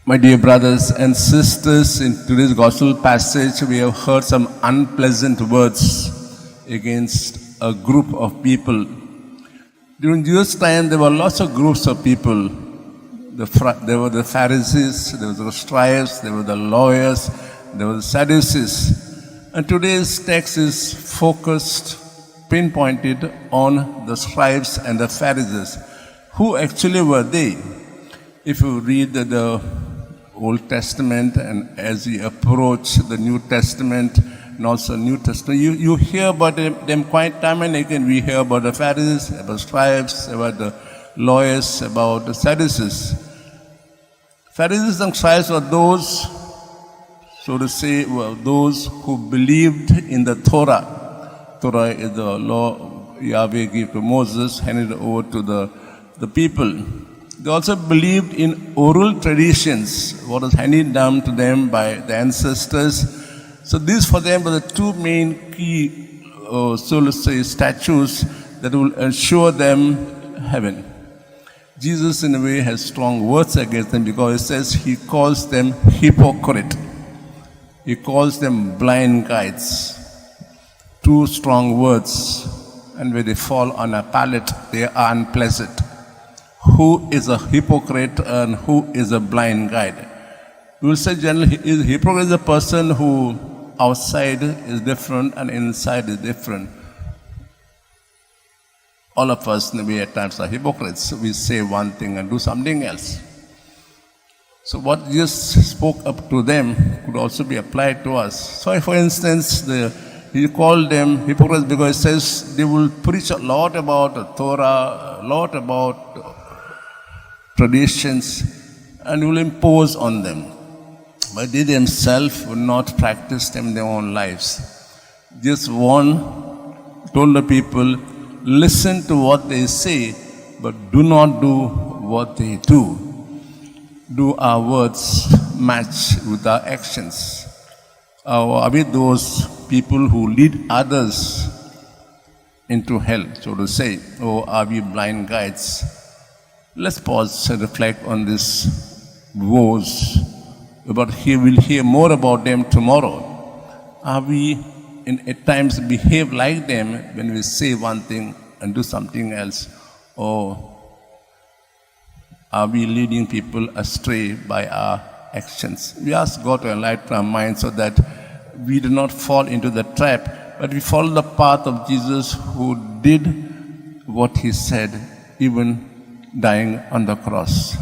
My dear brothers and sisters, in today's gospel passage, we have heard some unpleasant words against a group of people. During Jesus' time, there were lots of groups of people. There were the Pharisees, there were the scribes, there were the lawyers, there were the Sadducees. And today's text is focused, pinpointed on the scribes and the Pharisees. Who actually were they? If you read the Old Testament and as we approach the New Testament and also New Testament, you hear about them quite time and again. We hear about the Pharisees, about scribes, about the lawyers, about the Sadducees. Pharisees and scribes were those, so to say, were those who believed in the Torah. Torah is the law Yahweh gave to Moses, handed over to the people. They also believed in oral traditions, what was handed down to them by the ancestors. So these for them were the two main key, so to say, statues that will ensure them heaven. Jesus in a way has strong words against them because he says he calls them hypocrite. He calls them blind guides. Two strong words, and when they fall on a palate, they are unpleasant. Who is a hypocrite and who is a blind guide? We will say generally, a hypocrite is a person who outside is different and inside is different. All of us in a way at times are hypocrites. We say one thing and do something else. So what Jesus spoke up to them could also be applied to us. So for instance, he called them hypocrites because he says they will preach a lot about the Torah, a lot about traditions, and will impose on them. But they themselves will not practice them in their own lives. Just told the people, listen to what they say, but do not do what they do. Do our words match with our actions? Are we those people who lead others into hell, so to say? Or are we blind guides? Let's pause and reflect on these woes. We'll hear more about them tomorrow. Are we at times behave like them when we say one thing and do something else? Or are we leading people astray by our actions? We ask God to enlighten our minds so that we do not fall into the trap, but we follow the path of Jesus who did what he said, even dying on the cross.